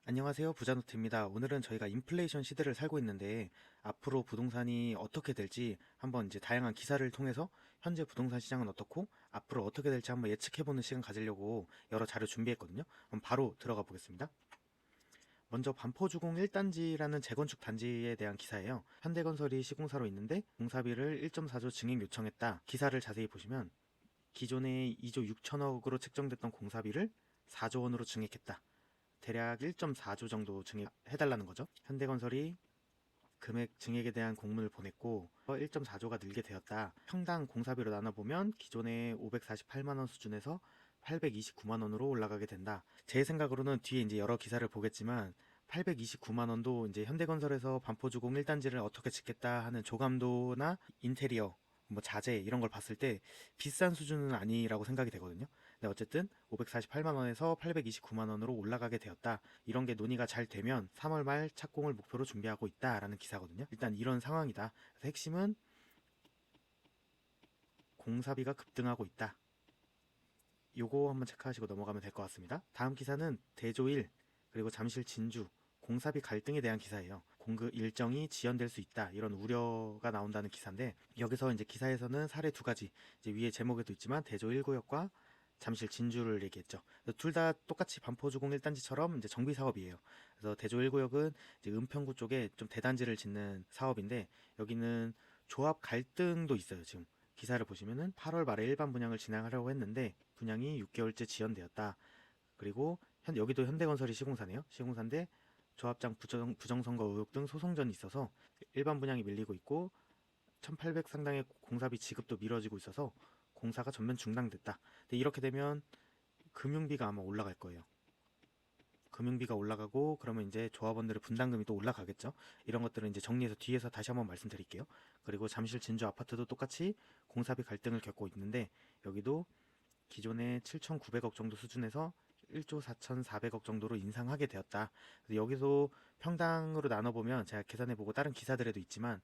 안녕하세요. 부자노트입니다. 오늘은 저희가 인플레이션 시대를 살고 있는데 앞으로 부동산이 어떻게 될지 한번 이제 다양한 기사를 통해서 현재 부동산 시장은 어떻고 앞으로 어떻게 될지 한번 예측해보는 시간 가지려고 여러 자료 준비했거든요. 그럼 바로 들어가 보겠습니다. 먼저 반포주공 1단지라는 재건축 단지에 대한 기사예요. 현대건설이 시공사로 있는데 공사비를 1.4조 증액 요청했다. 기사를 자세히 보시면 기존에 2조 6천억으로 책정됐던 공사비를 4조 원으로 증액했다. 대략 1.4조 정도 증액해달라는 거죠. 현대건설이 금액 증액에 대한 공문을 보냈고 1.4조가 늘게 되었다. 평당 공사비로 나눠보면 기존의 548만원 수준에서 829만원으로 올라가게 된다. 제 생각으로는 뒤에 이제 여러 기사를 보겠지만 829만원도 이제 현대건설에서 반포주공 1단지를 어떻게 짓겠다 하는 조감도나 인테리어 뭐 자재 이런 걸 봤을 때 비싼 수준은 아니라고 생각이 되거든요. 근데 어쨌든 548만 원에서 829만 원으로 올라가게 되었다. 이런 게 논의가 잘 되면 3월 말 착공을 목표로 준비하고 있다라는 기사거든요. 일단 이런 상황이다. 그래서 핵심은 공사비가 급등하고 있다. 요거 한번 체크하시고 넘어가면 될 것 같습니다. 다음 기사는 대조 1 그리고 잠실 진주 공사비 갈등에 대한 기사예요. 공급 일정이 지연될 수 있다 이런 우려가 나온다는 기사인데 여기서 이제 기사에서는 사례 두 가지 이제 위에 제목에도 있지만 대조 1구역과 잠실 진주를 얘기했죠. 둘 다 똑같이 반포주공 1단지처럼 이제 정비 사업이에요. 그래서 대조 1구역은 이제 은평구 쪽에 좀 대단지를 짓는 사업인데 여기는 조합 갈등도 있어요. 지금 기사를 보시면은 8월 말에 일반 분양을 진행하려고 했는데 분양이 6개월째 지연되었다. 그리고 여기도 현대건설이 시공사네요. 시공사인데 조합장 부정선거 의혹 등 소송전이 있어서 일반 분양이 밀리고 있고 1,800 상당의 공사비 지급도 미뤄지고 있어서 공사가 전면 중단됐다. 근데 이렇게 되면 금융비가 아마 올라갈 거예요. 금융비가 올라가고 그러면 이제 조합원들의 분담금이 또 올라가겠죠. 이런 것들은 이제 정리해서 뒤에서 다시 한번 말씀드릴게요. 그리고 잠실 진주 아파트도 똑같이 공사비 갈등을 겪고 있는데 여기도 기존의 7,900억 정도 수준에서 1조 4,400억 정도로 인상하게 되었다. 그래서 여기서 평당으로 나눠보면 제가 계산해보고 다른 기사들에도 있지만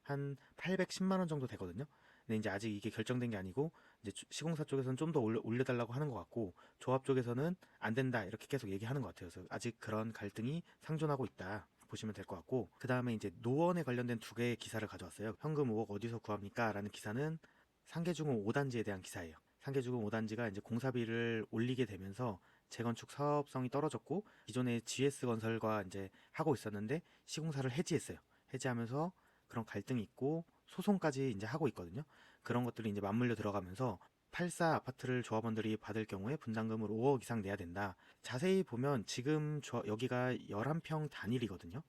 한 810만 원 정도 되거든요. 근데 이제 아직 이게 결정된 게 아니고 이제 시공사 쪽에서는 좀 더 올려달라고 하는 것 같고 조합 쪽에서는 안 된다 이렇게 계속 얘기하는 것 같아요. 그래서 아직 그런 갈등이 상존하고 있다. 보시면 될 것 같고 그 다음에 이제 노원에 관련된 두 개의 기사를 가져왔어요. 현금 5억 어디서 구합니까? 라는 기사는 상계주공 5단지에 대한 기사예요. 상계주공 5단지가 이제 공사비를 올리게 되면서 재건축 사업성이 떨어졌고 기존의 GS건설과 이제 하고 있었는데 시공사를 해지했어요. 해지하면서 그런 갈등이 있고 소송까지 이제 하고 있거든요. 그런 것들이 이제 맞물려 들어가면서 84 아파트를 조합원들이 받을 경우에 분담금을 5억 이상 내야 된다. 자세히 보면 지금 여기가 11평 단일이거든요.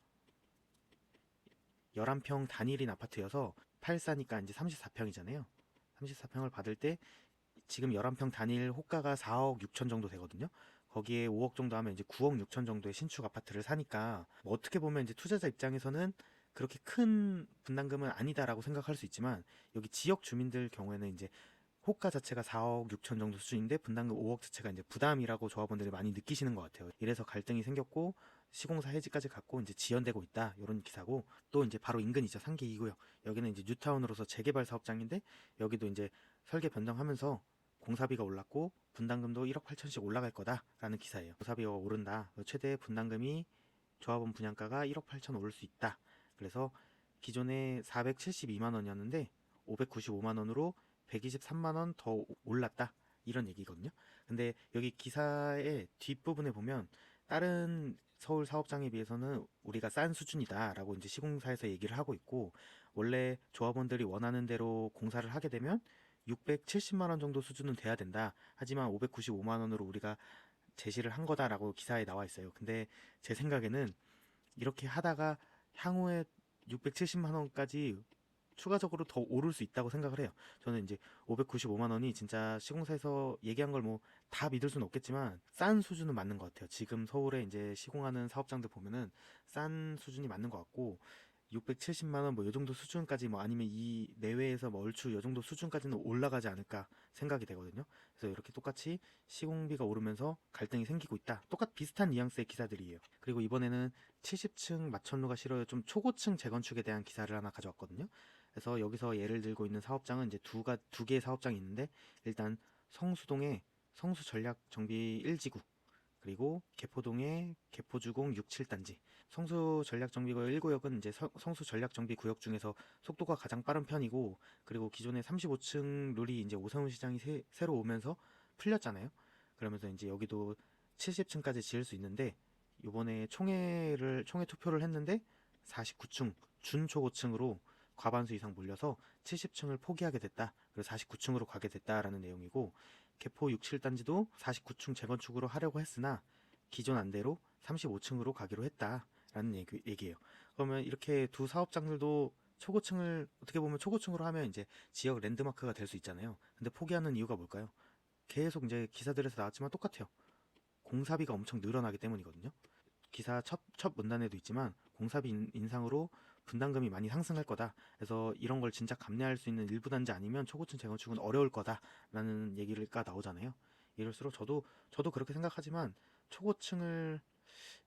11평 단일인 아파트여서 84니까 이제 34평이잖아요. 34평을 받을 때 지금 11평 단일 호가가 4억 6천 정도 되거든요. 거기에 5억 정도 하면 이제 9억 6천 정도의 신축 아파트를 사니까 뭐 어떻게 보면 이제 투자자 입장에서는 그렇게 큰 분담금은 아니다라고 생각할 수 있지만 여기 지역 주민들 경우에는 이제 호가 자체가 4억 6천 정도 수준인데 분담금 5억 자체가 이제 부담이라고 조합원들이 많이 느끼시는 것 같아요. 이래서 갈등이 생겼고 시공사 해지까지 갖고 이제 지연되고 있다 이런 기사고 또 이제 바로 인근이죠. 상계 2구역 여기는 이제 뉴타운으로서 재개발 사업장인데 여기도 이제 설계 변경하면서 공사비가 올랐고 분담금도 1억 8천씩 올라갈 거다라는 기사예요. 공사비가 오른다. 최대 분담금이 조합원 분양가가 1억 8천 오를 수 있다. 그래서 기존에 472만 원이었는데 595만 원으로 123만 원 더 올랐다. 이런 얘기거든요. 근데 여기 기사의 뒷부분에 보면 다른 서울 사업장에 비해서는 우리가 싼 수준이다라고 이제 시공사에서 얘기를 하고 있고 원래 조합원들이 원하는 대로 공사를 하게 되면 670만 원 정도 수준은 돼야 된다. 하지만 595만 원으로 우리가 제시를 한 거다라고 기사에 나와 있어요. 근데 제 생각에는 이렇게 하다가 향후에 670만 원까지 추가적으로 더 오를 수 있다고 생각을 해요. 저는 이제 595만 원이 진짜 시공사에서 얘기한 걸 뭐 다 믿을 수는 없겠지만 싼 수준은 맞는 것 같아요. 지금 서울에 이제 시공하는 사업장들 보면은 싼 수준이 맞는 것 같고 670만 원 뭐 요 정도 수준까지 뭐 아니면 이 내외에서 뭐 얼추 요 정도 수준까지는 올라가지 않을까 생각이 되거든요. 그래서 이렇게 똑같이 시공비가 오르면서 갈등이 생기고 있다. 똑같 비슷한 뉘앙스의 기사들이에요. 그리고 이번에는 70층 마천루가 싫어요. 좀 초고층 재건축에 대한 기사를 하나 가져왔거든요. 그래서 여기서 예를 들고 있는 사업장은 이제 두 개의 사업장이 있는데 일단 성수동에 성수 전략 정비 1지구 그리고 개포동의 개포주공 6, 7단지. 성수 전략정비구역 1구역은 이제 성수 전략정비 구역 중에서 속도가 가장 빠른 편이고, 그리고 기존의 35층 룰이 이제 오세훈 시장이 새로 오면서 풀렸잖아요. 그러면서 이제 여기도 70층까지 지을 수 있는데, 요번에 총회 투표를 했는데 49층 준초고층으로 과반수 이상 몰려서 70층을 포기하게 됐다. 그래서 49층으로 가게 됐다라는 내용이고, 개포 6, 7단지도 49층 재건축으로 하려고 했으나 기존 안대로 35층으로 가기로 했다라는 얘기예요. 그러면 이렇게 두 사업장들도 초고층을 어떻게 보면 초고층으로 하면 이제 지역 랜드마크가 될 수 있잖아요. 근데 포기하는 이유가 뭘까요? 계속 이제 기사들에서 나왔지만 똑같아요. 공사비가 엄청 늘어나기 때문이거든요. 기사 첫 문단에도 있지만 공사비 인상으로 분담금이 많이 상승할 거다. 그래서 이런 걸 진짜 감내할 수 있는 일부 단지 아니면 초고층 재건축은 어려울 거다라는 얘기가 나오잖아요. 이럴수록 저도 그렇게 생각하지만 초고층을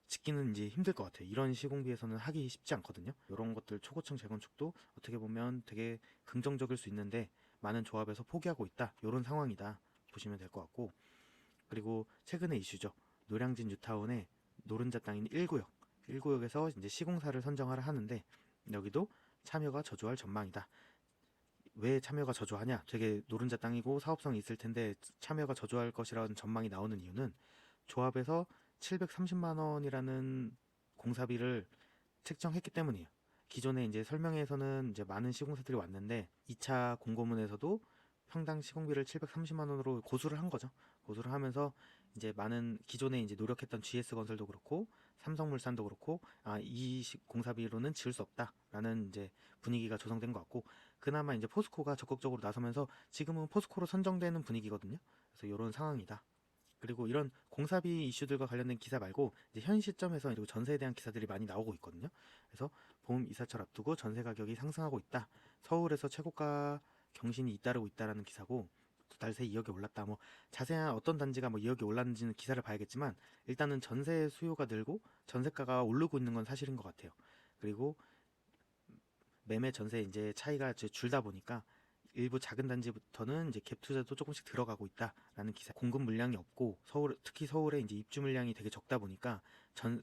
짓기는 이제 힘들 것 같아요. 이런 시공비에서는 하기 쉽지 않거든요. 이런 것들 초고층 재건축도 어떻게 보면 되게 긍정적일 수 있는데 많은 조합에서 포기하고 있다. 이런 상황이다 보시면 될 것 같고, 그리고 최근의 이슈죠. 노량진 뉴타운의 노른자 땅인 1구역. 1구역에서 이제 시공사를 선정하라 하는데 여기도 참여가 저조할 전망이다. 왜 참여가 저조하냐? 되게 노른자 땅이고 사업성이 있을 텐데 참여가 저조할 것이라는 전망이 나오는 이유는 조합에서 730만 원이라는 공사비를 책정했기 때문이에요. 기존에 이제 설명회에서는 이제 많은 시공사들이 왔는데 2차 공고문에서도 평당 시공비를 730만 원으로 고수를 한 거죠. 고수를 하면서 이제 많은 기존에 이제 노력했던 GS건설도 그렇고 삼성물산도 그렇고 이 공사비로는 지을 수 없다라는 이제 분위기가 조성된 것 같고, 그나마 이제 포스코가 적극적으로 나서면서 지금은 포스코로 선정되는 분위기거든요. 그래서 이런 상황이다. 그리고 이런 공사비 이슈들과 관련된 기사 말고 이제 현 시점에서 그리고 전세에 대한 기사들이 많이 나오고 있거든요. 그래서 봄 이사철 앞두고 전세 가격이 상승하고 있다. 서울에서 최고가 경신이 잇따르고 있다라는 기사고, 두 달 새 2억이 올랐다. 뭐 자세한 어떤 단지가 뭐 2억이 올랐는지는 기사를 봐야겠지만 일단은 전세 수요가 늘고 전세가가 오르고 있는 건 사실인 것 같아요. 그리고 매매 전세 이제 차이가 줄다 보니까 일부 작은 단지부터는 이제 갭 투자도 조금씩 들어가고 있다라는 기사. 공급 물량이 없고 특히 서울에 이제 입주 물량이 되게 적다 보니까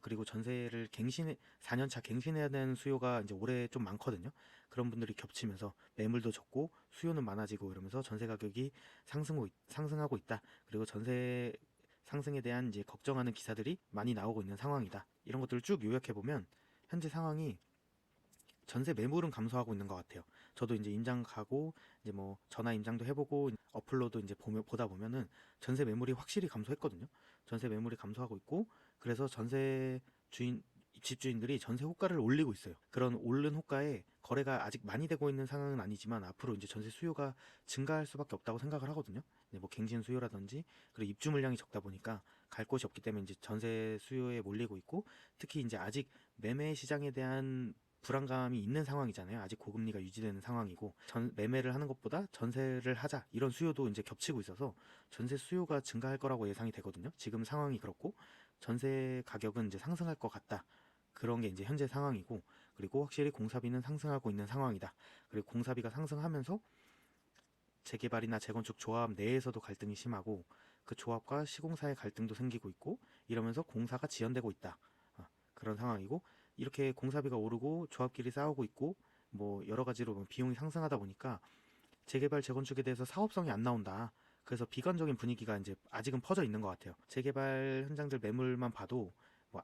그리고 전세를 4년차 갱신해야 되는 수요가 이제 올해 좀 많거든요. 그런 분들이 겹치면서 매물도 적고 수요는 많아지고 이러면서 전세 가격이 상승하고 있다. 그리고 전세 상승에 대한 이제 걱정하는 기사들이 많이 나오고 있는 상황이다. 이런 것들을 쭉 요약해 보면 현재 상황이 전세 매물은 감소하고 있는 것 같아요. 저도 이제 임장 가고 이제 뭐 전화 임장도 해보고 어플로도 이제 보다 보면은 전세 매물이 확실히 감소했거든요. 전세 매물이 감소하고 있고, 그래서 집주인들이 전세 호가를 올리고 있어요. 그런 오른 호가에 거래가 아직 많이 되고 있는 상황은 아니지만 앞으로 이제 전세 수요가 증가할 수밖에 없다고 생각을 하거든요. 뭐 갱신 수요라든지, 그리고 입주 물량이 적다 보니까 갈 곳이 없기 때문에 이제 전세 수요에 몰리고 있고, 특히 이제 아직 매매 시장에 대한 불안감이 있는 상황이잖아요. 아직 고금리가 유지되는 상황이고, 매매를 하는 것보다 전세를 하자 이런 수요도 이제 겹치고 있어서 전세 수요가 증가할 거라고 예상이 되거든요. 지금 상황이 그렇고 전세 가격은 이제 상승할 것 같다. 그런 게 이제 현재 상황이고, 그리고 확실히 공사비는 상승하고 있는 상황이다. 그리고 공사비가 상승하면서 재개발이나 재건축 조합 내에서도 갈등이 심하고 그 조합과 시공사의 갈등도 생기고 있고 이러면서 공사가 지연되고 있다. 그런 상황이고, 이렇게 공사비가 오르고 조합끼리 싸우고 있고 뭐 여러 가지로 비용이 상승하다 보니까 재개발 재건축에 대해서 사업성이 안 나온다. 그래서 비관적인 분위기가 이제 아직은 퍼져 있는 것 같아요. 재개발 현장들 매물만 봐도 뭐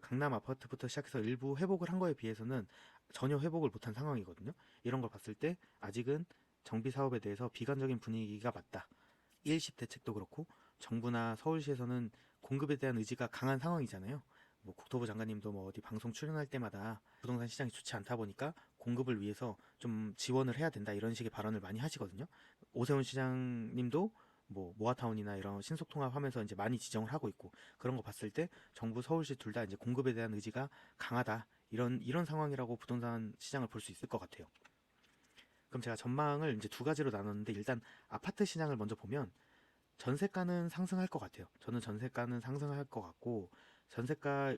강남 아파트부터 시작해서 일부 회복을 한 거에 비해서는 전혀 회복을 못한 상황이거든요. 이런 걸 봤을 때 아직은 정비 사업에 대해서 비관적인 분위기가 맞다. 일십 대책도 그렇고 정부나 서울시에서는 공급에 대한 의지가 강한 상황이잖아요. 뭐 국토부 장관님도 뭐 어디 방송 출연할 때마다 부동산 시장이 좋지 않다 보니까 공급을 위해서 좀 지원을 해야 된다 이런 식의 발언을 많이 하시거든요. 오세훈 시장님도 뭐 모아타운이나 이런 신속통합하면서 이제 많이 지정을 하고 있고, 그런 거 봤을 때 정부 서울시 둘 다 이제 공급에 대한 의지가 강하다, 이런 상황이라고 부동산 시장을 볼 수 있을 것 같아요. 그럼 제가 전망을 이제 두 가지로 나눴는데, 일단 아파트 시장을 먼저 보면 전세가는 상승할 것 같아요. 저는 전세가는 상승할 것 같고,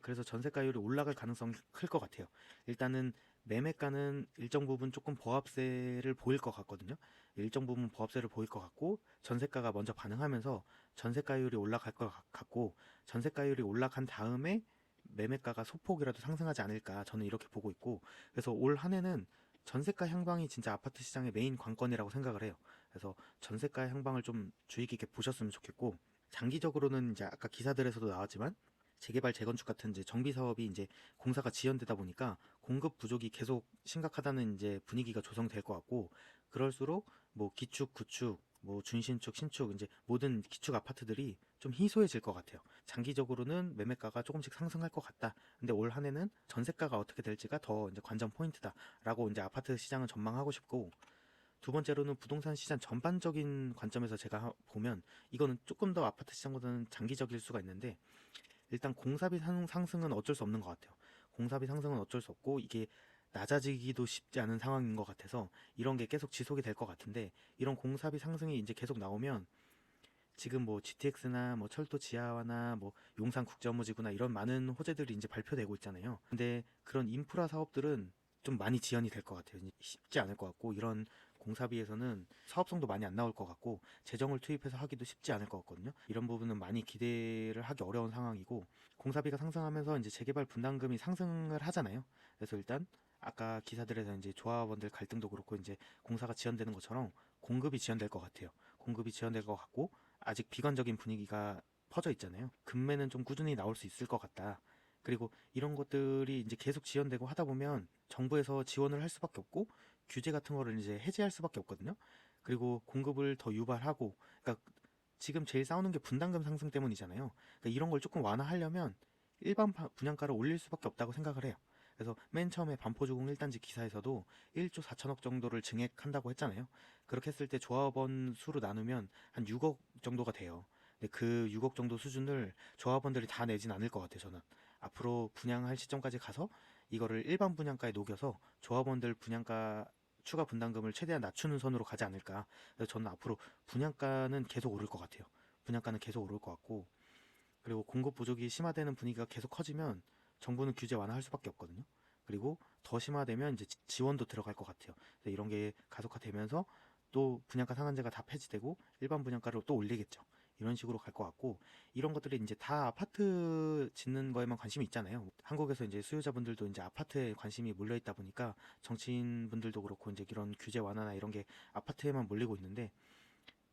그래서 전세가율이 올라갈 가능성이 클 것 같아요. 일단은 매매가는 일정 부분 조금 보합세를 보일 것 같거든요. 일정 부분 보합세를 보일 것 같고, 전세가가 먼저 반응하면서 전세가율이 올라갈 것 같고, 전세가율이 올라간 다음에 매매가가 소폭이라도 상승하지 않을까 저는 이렇게 보고 있고, 그래서 올 한 해는 전세가 향방이 진짜 아파트 시장의 메인 관건이라고 생각을 해요. 그래서 전세가 향방을 좀 주의 깊게 보셨으면 좋겠고, 장기적으로는 이제 아까 기사들에서도 나왔지만 재개발 재건축 같은 이제 정비 사업이 이제 공사가 지연되다 보니까 공급 부족이 계속 심각하다는 이제 분위기가 조성될 것 같고, 그럴수록 뭐 기축, 구축, 뭐 준신축, 신축 이제 모든 기축 아파트들이 좀 희소해질 것 같아요. 장기적으로는 매매가가 조금씩 상승할 것 같다. 근데 올 한 해는 전세가가 어떻게 될지가 더 이제 관전 포인트다라고 이제 아파트 시장을 전망하고 싶고, 두 번째로는 부동산 시장 전반적인 관점에서 제가 보면 이거는 조금 더 아파트 시장보다는 장기적일 수가 있는데, 일단 공사비 상승은 어쩔 수 없는 것 같아요. 공사비 상승은 어쩔 수 없고 이게 낮아지기도 쉽지 않은 상황인 것 같아서 이런 게 계속 지속이 될 것 같은데, 이런 공사비 상승이 이제 계속 나오면 지금 뭐 GTX나 뭐 철도 지하화나 뭐 용산 국제업무지구나 이런 많은 호재들이 이제 발표되고 있잖아요. 근데 그런 인프라 사업들은 좀 많이 지연이 될 것 같아요. 쉽지 않을 것 같고, 이런 공사비에서는 사업성도 많이 안 나올 것 같고 재정을 투입해서 하기도 쉽지 않을 것 같거든요. 이런 부분은 많이 기대를 하기 어려운 상황이고, 공사비가 상승하면서 이제 재개발 분담금이 상승을 하잖아요. 그래서 일단 아까 기사들에서 이제 조합원들 갈등도 그렇고 이제 공사가 지연되는 것처럼 공급이 지연될 것 같아요. 공급이 지연될 것 같고 아직 비관적인 분위기가 퍼져 있잖아요. 금매는 좀 꾸준히 나올 수 있을 것 같다. 그리고 이런 것들이 이제 계속 지연되고 하다 보면 정부에서 지원을 할 수밖에 없고 규제 같은 거를 이제 해제할 수밖에 없거든요. 그리고 공급을 더 유발하고, 그러니까 지금 제일 싸우는 게 분담금 상승 때문이잖아요. 그러니까 이런 걸 조금 완화하려면 일반 분양가를 올릴 수밖에 없다고 생각을 해요. 그래서 맨 처음에 반포주공 1단지 기사에서도 1조 4천억 정도를 증액한다고 했잖아요. 그렇게 했을 때 조합원 수로 나누면 한 6억 정도가 돼요. 근데 그 6억 정도 수준을 조합원들이 다 내진 않을 것 같아요, 저는. 앞으로 분양할 시점까지 가서 이거를 일반 분양가에 녹여서 조합원들 분양가 추가 분담금을 최대한 낮추는 선으로 가지 않을까. 그래서 저는 앞으로 분양가는 계속 오를 것 같아요. 분양가는 계속 오를 것 같고, 그리고 공급 부족이 심화되는 분위기가 계속 커지면 정부는 규제 완화할 수밖에 없거든요. 그리고 더 심화되면 이제 지원도 들어갈 것 같아요. 그래서 이런 게 가속화되면서 또 분양가 상한제가 다 폐지되고 일반 분양가를 또 올리겠죠. 이런 식으로 갈 것 같고, 이런 것들이 이제 다 아파트 짓는 거에만 관심이 있잖아요. 한국에서 이제 수요자분들도 이제 아파트에 관심이 몰려 있다 보니까 정치인분들도 그렇고 이제 이런 규제 완화나 이런 게 아파트에만 몰리고 있는데,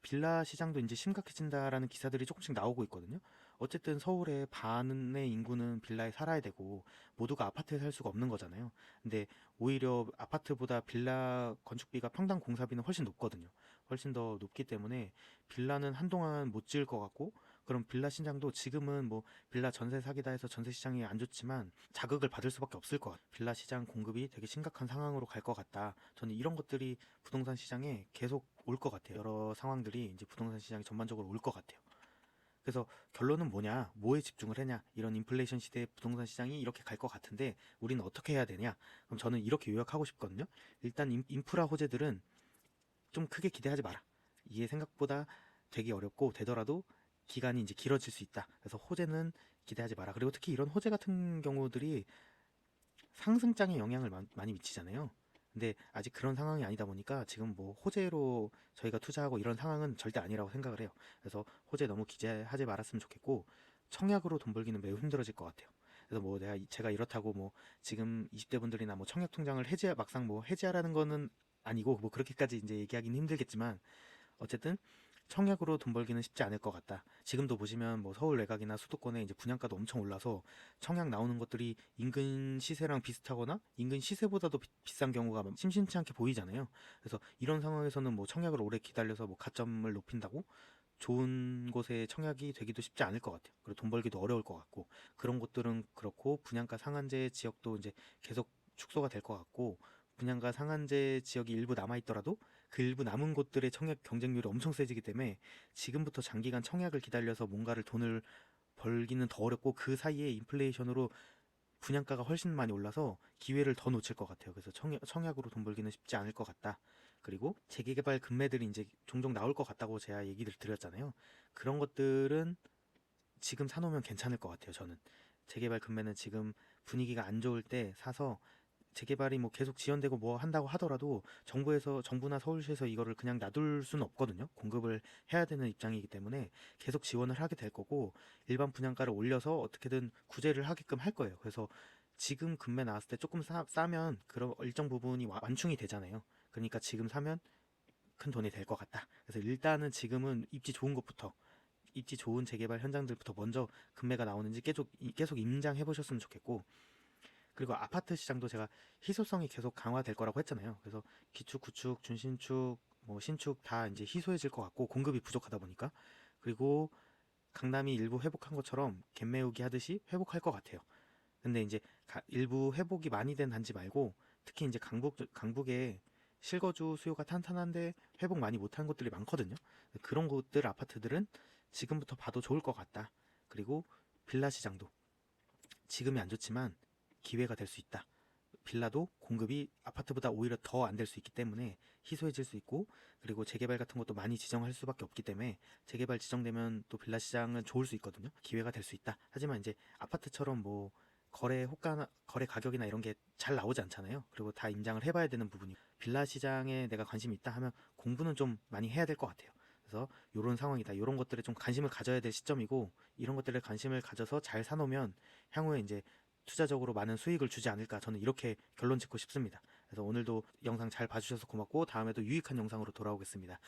빌라 시장도 이제 심각해진다라는 기사들이 조금씩 나오고 있거든요. 어쨌든 서울의 반의 인구는 빌라에 살아야 되고 모두가 아파트에 살 수가 없는 거잖아요. 근데 오히려 아파트보다 빌라 건축비가 평당 공사비는 훨씬 높거든요. 훨씬 더 높기 때문에 빌라는 한동안 못 지을 것 같고, 그럼 빌라 시장도 지금은 뭐 빌라 전세 사기다 해서 전세 시장이 안 좋지만 자극을 받을 수밖에 없을 것 같아요. 빌라 시장 공급이 되게 심각한 상황으로 갈 것 같다. 저는 이런 것들이 부동산 시장에 계속 올 것 같아요. 여러 상황들이 이제 부동산 시장에 전반적으로 올 것 같아요. 그래서 결론은 뭐냐, 뭐에 집중을 하냐, 이런 인플레이션 시대에 부동산 시장이 이렇게 갈 것 같은데 우리는 어떻게 해야 되냐. 그럼 저는 이렇게 요약하고 싶거든요. 일단 인프라 호재들은 좀 크게 기대하지 마라. 이게 생각보다 되게 어렵고 되더라도 기간이 이제 길어질 수 있다. 그래서 호재는 기대하지 마라. 그리고 특히 이런 호재 같은 경우들이 상승장에 영향을 많이 미치잖아요. 근데 아직 그런 상황이 아니다 보니까 지금 뭐 호재로 저희가 투자하고 이런 상황은 절대 아니라고 생각을 해요. 그래서 호재 너무 기대하지 말았으면 좋겠고, 청약으로 돈 벌기는 매우 힘들어질 것 같아요. 그래서 뭐 제가 이렇다고 뭐 지금 20대 분들이나 뭐 청약 통장을 막상 뭐 해지하라는 거는 아니고, 뭐 그렇게까지 이제 얘기하기는 힘들겠지만 어쨌든 청약으로 돈 벌기는 쉽지 않을 것 같다. 지금도 보시면 뭐 서울 외곽이나 수도권에 이제 분양가도 엄청 올라서 청약 나오는 것들이 인근 시세랑 비슷하거나 인근 시세보다도 비싼 경우가 심심치 않게 보이잖아요. 그래서 이런 상황에서는 뭐 청약을 오래 기다려서 뭐 가점을 높인다고 좋은 곳에 청약이 되기도 쉽지 않을 것 같아요. 그리고 돈 벌기도 어려울 것 같고, 그런 곳들은 그렇고 분양가 상한제 지역도 이제 계속 축소가 될 것 같고, 분양가 상한제 지역이 일부 남아있더라도 그 일부 남은 곳들의 청약 경쟁률이 엄청 세지기 때문에 지금부터 장기간 청약을 기다려서 뭔가를 돈을 벌기는 더 어렵고, 그 사이에 인플레이션으로 분양가가 훨씬 많이 올라서 기회를 더 놓칠 것 같아요. 그래서 청약으로 돈 벌기는 쉽지 않을 것 같다. 그리고 재개발 금매들이 이제 종종 나올 것 같다고 제가 얘기를 드렸잖아요. 그런 것들은 지금 사놓으면 괜찮을 것 같아요. 저는 재개발 금매는 지금 분위기가 안 좋을 때 사서 재개발이 뭐 계속 지연되고 뭐 한다고 하더라도 정부나 서울시에서 이거를 그냥 놔둘 수는 없거든요. 공급을 해야 되는 입장이기 때문에 계속 지원을 하게 될 거고 일반 분양가를 올려서 어떻게든 구제를 하게끔 할 거예요. 그래서 지금 금매 나왔을 때 조금 싸면 그런 일정 부분이 완충이 되잖아요. 그러니까 지금 사면 큰 돈이 될 것 같다. 그래서 일단은 지금은 입지 좋은 재개발 현장들부터 먼저 금매가 나오는지 계속 임장해 보셨으면 좋겠고, 그리고 아파트 시장도 제가 희소성이 계속 강화될 거라고 했잖아요. 그래서 기축, 구축, 준신축, 뭐 신축 다 이제 희소해질 것 같고 공급이 부족하다 보니까, 그리고 강남이 일부 회복한 것처럼 갭매우기 하듯이 회복할 것 같아요. 근데 이제 일부 회복이 많이 된 단지 말고 특히 이제 강북에 실거주 수요가 탄탄한데 회복 많이 못한 곳들이 많거든요. 그런 곳들 아파트들은 지금부터 봐도 좋을 것 같다. 그리고 빌라 시장도 지금이 안 좋지만 기회가 될 수 있다. 빌라도 공급이 아파트보다 오히려 더 안 될 수 있기 때문에 희소해질 수 있고, 그리고 재개발 같은 것도 많이 지정할 수밖에 없기 때문에 재개발 지정되면 또 빌라 시장은 좋을 수 있거든요. 기회가 될 수 있다. 하지만 이제 아파트처럼 뭐 거래 가격이나 이런 게 잘 나오지 않잖아요. 그리고 다 임장을 해봐야 되는 부분이, 빌라 시장에 내가 관심이 있다 하면 공부는 좀 많이 해야 될 것 같아요. 그래서 이런 상황이다. 이런 것들에 좀 관심을 가져야 될 시점이고, 이런 것들에 관심을 가져서 잘 사놓으면 향후에 이제 투자적으로 많은 수익을 주지 않을까, 저는 이렇게 결론 짓고 싶습니다. 그래서 오늘도 영상 잘 봐주셔서 고맙고 다음에도 유익한 영상으로 돌아오겠습니다.